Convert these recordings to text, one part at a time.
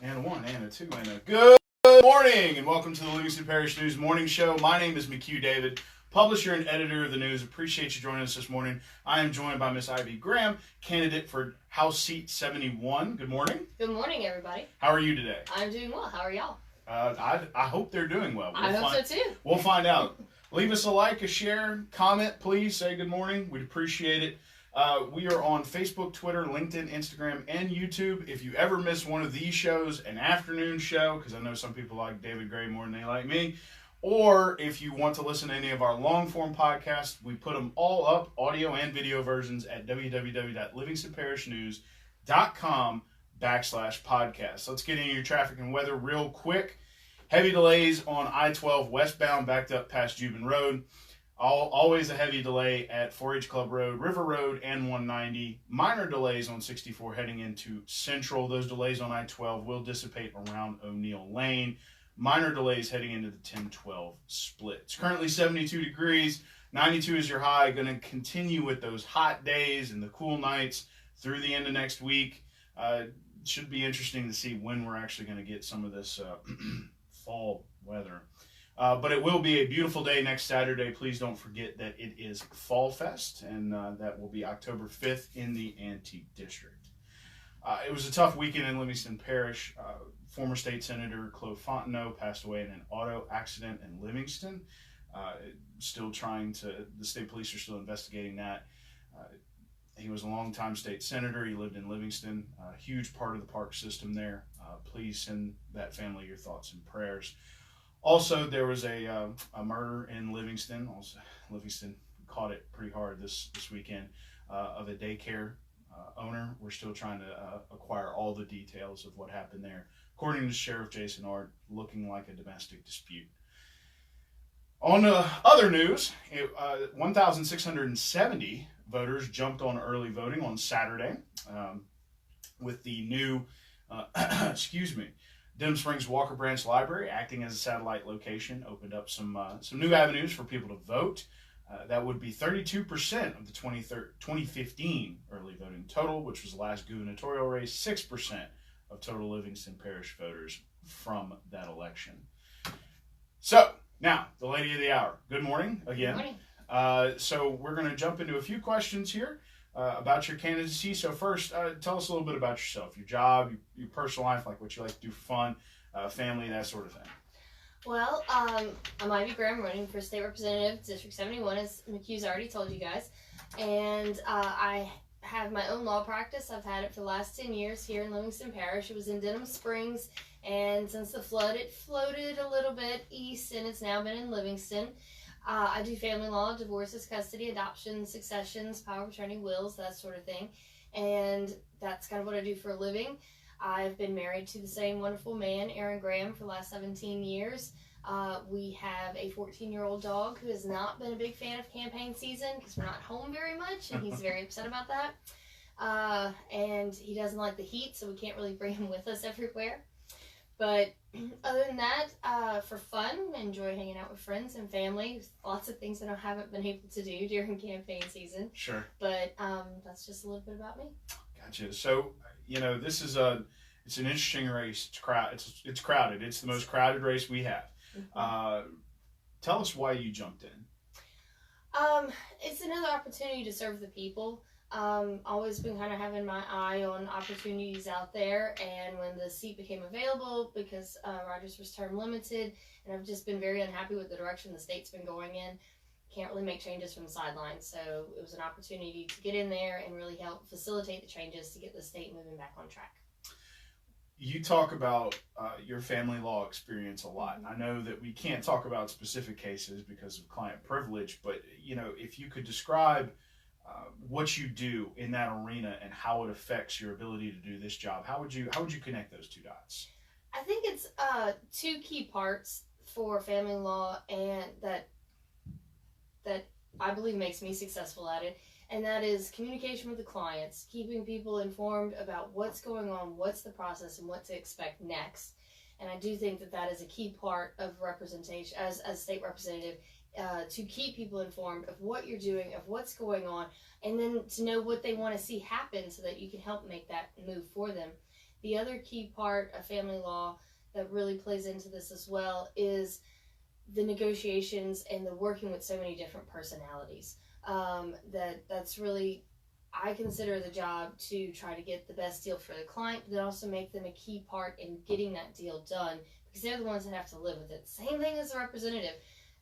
And a one, and a two, and a good morning, and welcome to the Livingston Parish News Morning Show. My name is McHugh David, publisher and editor of the news. Appreciate you joining us this morning. I am joined by Miss Ivy Graham, candidate for House Seat 71. Good morning. Good morning, everybody. How are you today? I'm doing well. How are y'all? I hope they're doing well. I hope so too. We'll find out. Leave us a like, a share, comment, please. Say good morning. We'd appreciate it. We are on Facebook, Twitter, LinkedIn, Instagram, and YouTube. If you ever miss one of these shows, an afternoon show, because I know some people like David Gray more than they like me, or if you want to listen to any of our long-form podcasts, we put them all up, audio and video versions, at www.livingstonparishnews.com/podcast. Let's get into your traffic and weather real quick. Heavy delays on I-12 westbound, backed up past Jubin Road. Always a heavy delay at 4-H Club Road, River Road, and 190. Minor delays on 64 heading into Central. Those delays on I-12 will dissipate around O'Neill Lane. Minor delays heading into the 10-12 split. It's currently 72 degrees. 92 is your high. Going to continue with those hot days and the cool nights through the end of next week. Should be interesting to see when we're actually going to get some of this fall weather. But it will be a beautiful day next Saturday. Please don't forget that it is Fall Fest, and that will be October 5th in the Antique District. It was a tough weekend in Livingston Parish. Former State Senator Claude Fontenot passed away in an auto accident in Livingston. The state police are still investigating that. He was a longtime state senator. He lived in Livingston, a huge part of the park system there. Please send that family your thoughts and prayers. Also, there was a murder in Livingston. Livingston caught it pretty hard this weekend, of a daycare owner. We're still trying to acquire all the details of what happened there. According to Sheriff Jason Art, looking like a domestic dispute. On other news, 1,670 voters jumped on early voting on Saturday with the new, Denham Springs Walker Branch Library, acting as a satellite location, opened up some new avenues for people to vote. That would be 32% of the 2015 early voting total, which was the last gubernatorial race, 6% of total Livingston Parish voters from that election. So, now, the lady of the hour. Good morning again. Good morning. So we're going to jump into a few questions here about your candidacy. So first, tell us a little bit about yourself, your job, your personal life, like what you like to do for fun, family, that sort of thing. Well, I'm Ivy Graham, running for State Representative, District 71, as McHugh's already told you guys. And I have my own law practice. I've had it for the last 10 years here in Livingston Parish. It was in Denham Springs, and since the flood, it floated a little bit east, and it's now been in Livingston. I do family law, divorces, custody, adoption, successions, power of attorney, wills, that sort of thing. And that's kind of what I do for a living. I've been married to the same wonderful man, Aaron Graham, for the last 17 years. We have a 14-year-old dog who has not been a big fan of campaign season because we're not home very much, and he's very upset about that. And he doesn't like the heat, so we can't really bring him with us everywhere. But other than that, for fun, enjoy hanging out with friends and family. Lots of things that I haven't been able to do during campaign season. Sure. But that's just a little bit about me. Gotcha. So, this is it's an interesting race. It's crowded. It's the most crowded race we have. Mm-hmm. Tell us why you jumped in. It's another opportunity to serve the people. Always been kind of having my eye on opportunities out there, and when the seat became available, because Rogers was term limited, and I've just been very unhappy with the direction the state's been going in. Can't really make changes from the sidelines, so it was an opportunity to get in there and really help facilitate the changes to get the state moving back on track. You talk about your family law experience a lot. I know that we can't talk about specific cases because of client privilege, but if you could describe what you do in that arena and how it affects your ability to do this job, how would you connect those two dots? I think it's two key parts for family law, and that I believe makes me successful at it, and that is communication with the clients, keeping people informed about what's going on, what's the process, and what to expect next. And I do think that is a key part of representation as state representative, to keep people informed of what you're doing, of what's going on, and then to know what they want to see happen so that you can help make that move for them. The other key part of family law that really plays into this as well is the negotiations and the working with so many different personalities. That's really, I consider the job to try to get the best deal for the client, but then also make them a key part in getting that deal done, because they're the ones that have to live with it. Same thing as a representative.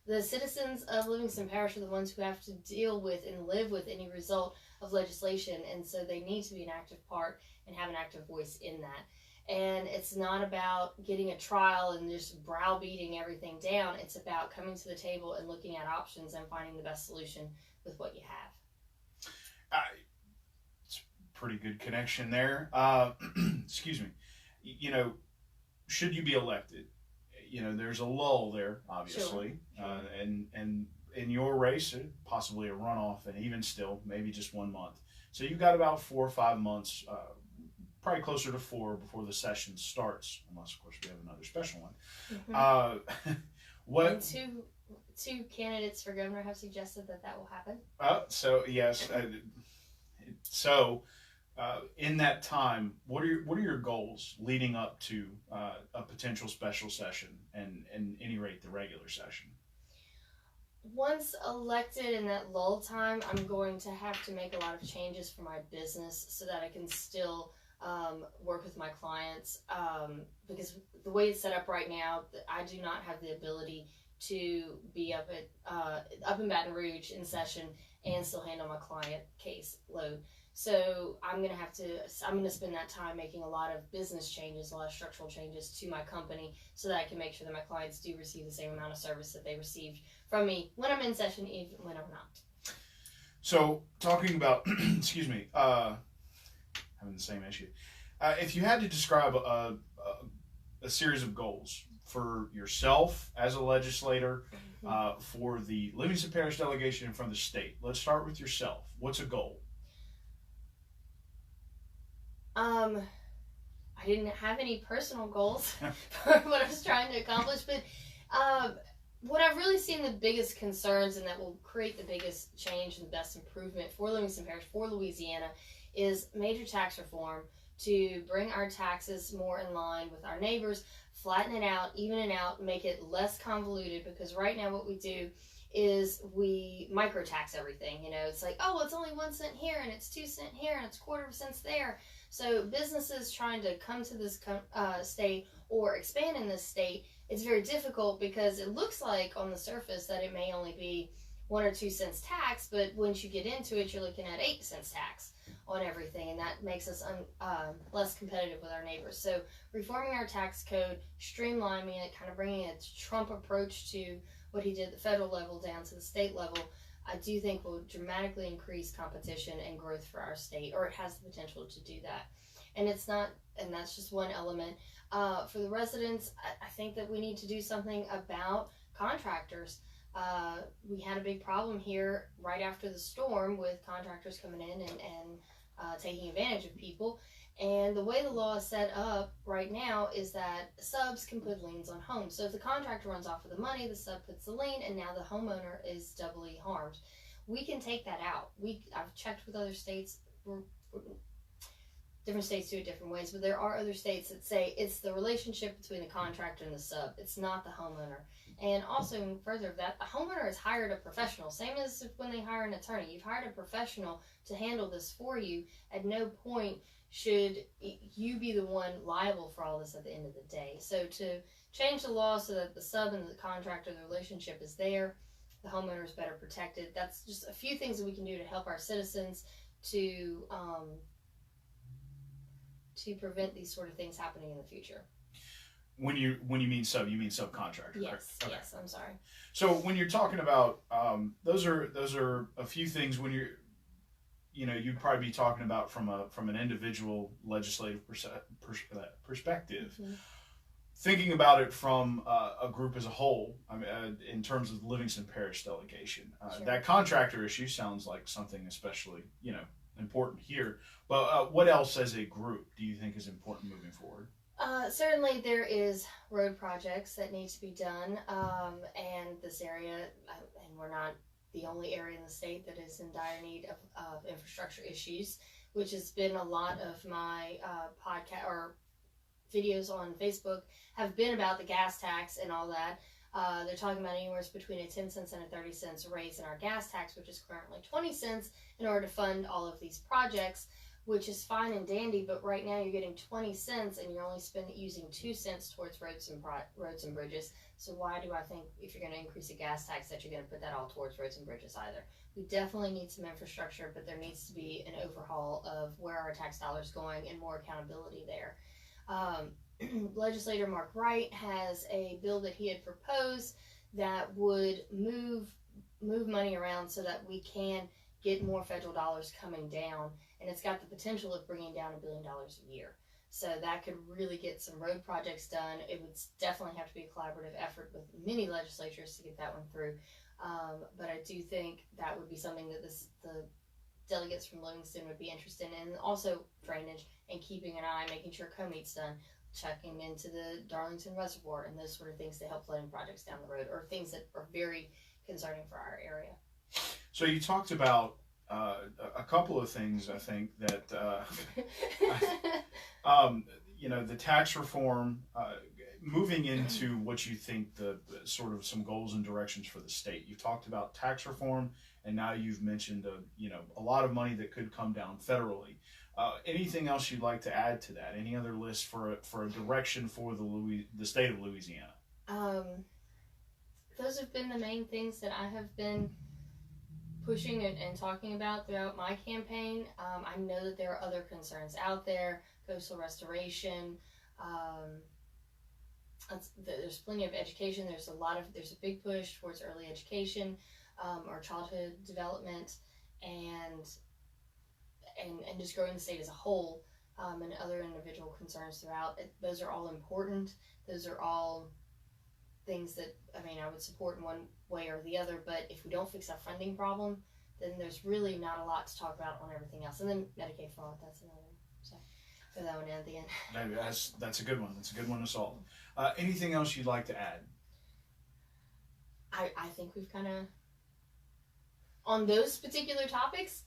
The citizens of Livingston Parish are the ones who have to deal with and live with any result of legislation, and so they need to be an active part and have an active voice in that. And it's not about getting a trial and just browbeating everything down. It's about coming to the table and looking at options and finding the best solution with what you have. It's a pretty good connection there. Excuse me. Should you be elected, there's a lull there, obviously. Sure. And in your race, possibly a runoff, and even still, maybe just 1 month. So you've got about 4 or 5 months, probably closer to 4 before the session starts, unless, of course, we have another special one. Mm-hmm. What? And two candidates for governor have suggested that will happen. So yes. In that time, what are your goals leading up to a potential special session and any rate the regular session? Once elected in that lull time, I'm going to have to make a lot of changes for my business so that I can still work with my clients, because the way it's set up right now, I do not have the ability to be up in Baton Rouge in session and still handle my client case load. So I'm going to spend that time making a lot of business changes, a lot of structural changes to my company so that I can make sure that my clients do receive the same amount of service that they received from me when I'm in session, even when I'm not. So talking about, excuse me, having the same issue. If you had to describe a series of goals for yourself as a legislator, for the Livingston Parish delegation and from the state, let's start with yourself. What's a goal? I didn't have any personal goals for what I was trying to accomplish, but what I've really seen the biggest concerns and that will create the biggest change and the best improvement for Livingston Parish, for Louisiana, is major tax reform to bring our taxes more in line with our neighbors, flatten it out, even it out, make it less convoluted, because right now what we do is we micro-tax everything. It's like, oh, well, it's only 1 cent here, and it's 2 cent here, and it's quarter of a cent there. So businesses trying to come to this state or expand in this state, it's very difficult because it looks like on the surface that it may only be 1 or 2 cents tax, but once you get into it, you're looking at 8 cents tax on everything, and that makes us less competitive with our neighbors. So reforming our tax code, streamlining it, kind of bringing a Trump approach to what he did at the federal level down to the state level, I do think will dramatically increase competition and growth for our state, or it has the potential to do that. And that's just one element. For the residents, I think that we need to do something about contractors. We had a big problem here right after the storm with contractors coming in and taking advantage of people. And the way the law is set up right now is that subs can put liens on homes. So if the contractor runs off with the money, the sub puts the lien, and now the homeowner is doubly harmed. We can take that out. I've checked with other states. Different states do it different ways, but there are other states that say it's the relationship between the contractor and the sub. It's not the homeowner. And also, further of that, the homeowner has hired a professional. Same as when they hire an attorney. You've hired a professional to handle this for you. At no point should you be the one liable for all this at the end of the day. So to change the law so that the sub and the contractor, the relationship is there, the homeowner is better protected. That's just a few things that we can do to help our citizens to prevent these sort of things happening in the future. When you mean sub, you mean subcontractor? Yes, okay. Yes, I'm sorry. So when you're talking about those are a few things when you'd probably be talking about from an individual legislative perspective. Mm-hmm. Thinking about it from a group as a whole, I mean, in terms of the Livingston Parish delegation, sure. That contractor issue sounds like something especially important here. But what else as a group do you think is important moving forward? Certainly there is road projects that need to be done, and this area, and we're not the only area in the state that is in dire need of infrastructure issues, which has been a lot of my podcast or videos on Facebook have been about the gas tax and all that. They're talking about anywhere between a 10 cents and a 30 cents raise in our gas tax, which is currently 20 cents, in order to fund all of these projects, which is fine and dandy. But right now you're getting 20 cents and you're only using 2 cents towards roads and bridges. So why do I think if you're going to increase a gas tax that you're going to put that all towards roads and bridges either? We definitely need some infrastructure, but there needs to be an overhaul of where our tax dollars going and more accountability there. Legislator Mark Wright has a bill that he had proposed that would move money around so that we can get more federal dollars coming down, and it's got the potential of bringing down $1 billion a year. So that could really get some road projects done. It would definitely have to be a collaborative effort with many legislatures to get that one through. But I do think that would be something that the delegates from Livingston would be interested in, and also drainage and keeping an eye, making sure co-meet's done, checking into the Darlington Reservoir and those sort of things to help flooding projects down the road, or things that are very concerning for our area. So you talked about a couple of things, I think, that the tax reform, moving into what you think the sort of some goals and directions for the state. You talked about tax reform, and now you've mentioned a lot of money that could come down federally. Anything else you'd like to add to that? Any other list for a direction for the state of Louisiana? Those have been the main things that I have been pushing and talking about throughout my campaign. I know that there are other concerns out there, coastal restoration. There's plenty of education. There's a big push towards early education, or childhood development, and just growing the state as a whole, and other individual concerns throughout. Those are all important. Those are all things that I would support in one way or the other. But if we don't fix that funding problem, then there's really not a lot to talk about on everything else. And then Medicaid fraud, that's another. So throw that one in at the end. Maybe that's a good one. That's a good one to solve. Anything else you'd like to add? I think we've kind of, on those particular topics,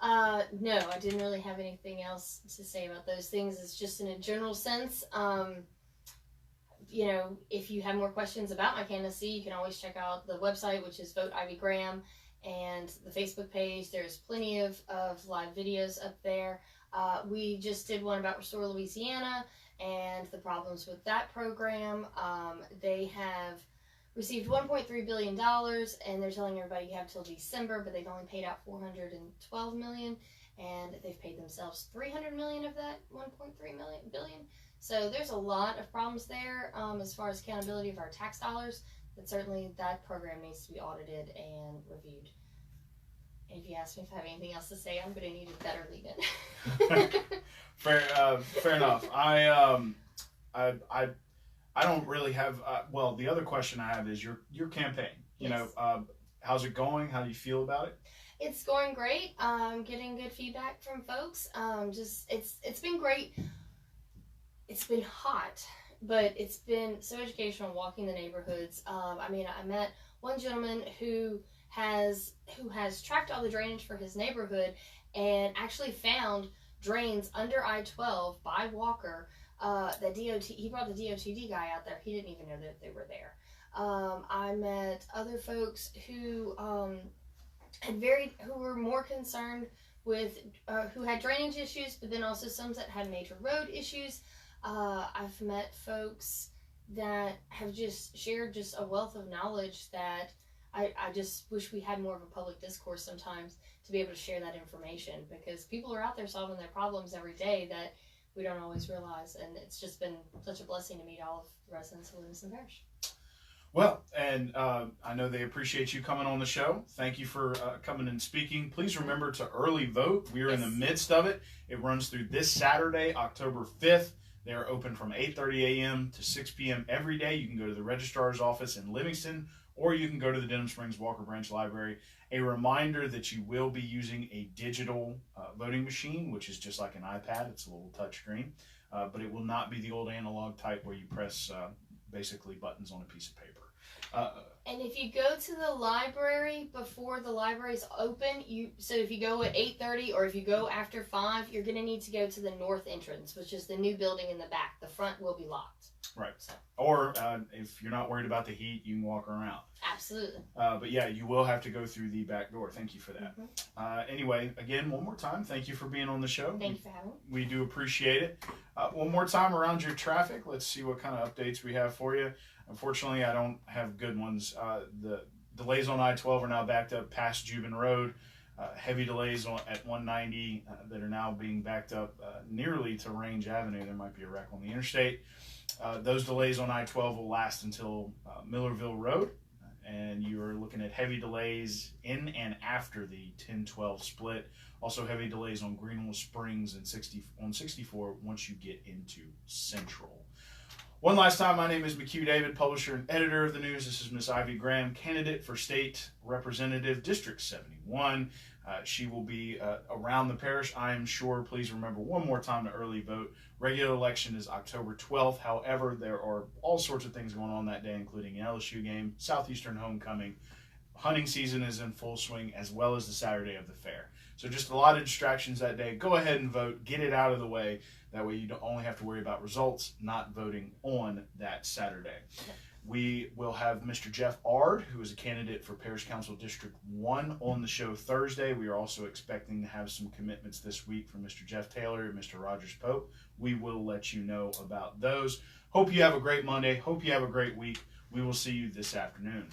no, I didn't really have anything else to say about those things. It's just in a general sense. If you have more questions about my candidacy, you can always check out the website, which is Vote Ivy Graham, and the Facebook page. There's plenty of live videos up there. We just did one about Restore Louisiana and the problems with that program. They have received $1.3 billion, and they're telling everybody you have till December, but they've only paid out $412 million, and they've paid themselves $300 million of that $1.3 billion. So there's a lot of problems there as far as accountability of our tax dollars. But certainly that program needs to be audited and reviewed. And if you ask me if I have anything else to say, I'm going to need a better lead-in. Fair enough. I don't really have. The other question I have is your campaign. Yes. How's it going? How do you feel about it? It's going great. Getting good feedback from folks. It's been great. It's been hot, but it's been so educational walking the neighborhoods. I met one gentleman who has tracked all the drainage for his neighborhood and actually found drains under I-12 by Walker. He brought the DOTD guy out there. He didn't even know that they were there. I met other folks who were more concerned with who had drainage issues, but then also some that had major road issues. I've met folks that have just shared just a wealth of knowledge that I just wish we had more of a public discourse sometimes to be able to share that information, because people are out there solving their problems every day that we don't always realize, and it's just been such a blessing to meet all of the residents of Livingston Parish. Well, and I know they appreciate you coming on the show. Thank you for coming and speaking. Please remember to early vote. We are in the midst of it. It runs through this Saturday, October 5th. They are open from 8:30 a.m. to 6 p.m. every day. You can go to the registrar's office in Livingston, or you can go to the Denham Springs Walker Branch Library. A reminder that you will be using a digital voting machine, which is just like an iPad. It's a little touch screen, but it will not be the old analog type where you press basically buttons on a piece of paper. And if you go to the library before the library's open, so if you go at 8:30 or if you go after 5, you're going to need to go to the north entrance, which is the new building in the back. The front will be locked. Right. So. Or if you're not worried about the heat, you can walk around. Absolutely. But yeah, you will have to go through the back door. Thank you for that. Anyway, again, one more time, thank you for being on the show. Thank you for having me. We do appreciate it. One more time around your traffic. Let's see what kind of updates we have for you. Unfortunately, I don't have good ones. The delays on I-12 are now backed up past Jubin Road. Heavy delays at 190 that are now being backed up nearly to Range Avenue. There might be a wreck on the interstate. Those delays on I-12 will last until Millerville Road, and you are looking at heavy delays in and after the 10-12 split. Also heavy delays on Greenville Springs and 64 once you get into Central. One last time, my name is McHugh David, publisher and editor of the news. This is Miss Ivy Graham, candidate for State Representative, District 71. She will be around the parish, I am sure. Please remember one more time to early vote. Regular election is October 12th. However, there are all sorts of things going on that day, including an LSU game, Southeastern homecoming. Hunting season is in full swing, as well as the Saturday of the fair. So just a lot of distractions that day. Go ahead and vote. Get it out of the way. That way you don't only have to worry about results, not voting on that Saturday. We will have Mr. Jeff Ard, who is a candidate for Parish Council District 1, on the show Thursday. We are also expecting to have some commitments this week from Mr. Jeff Taylor and Mr. Rogers Pope. We will let you know about those. Hope you have a great Monday. Hope you have a great week. We will see you this afternoon.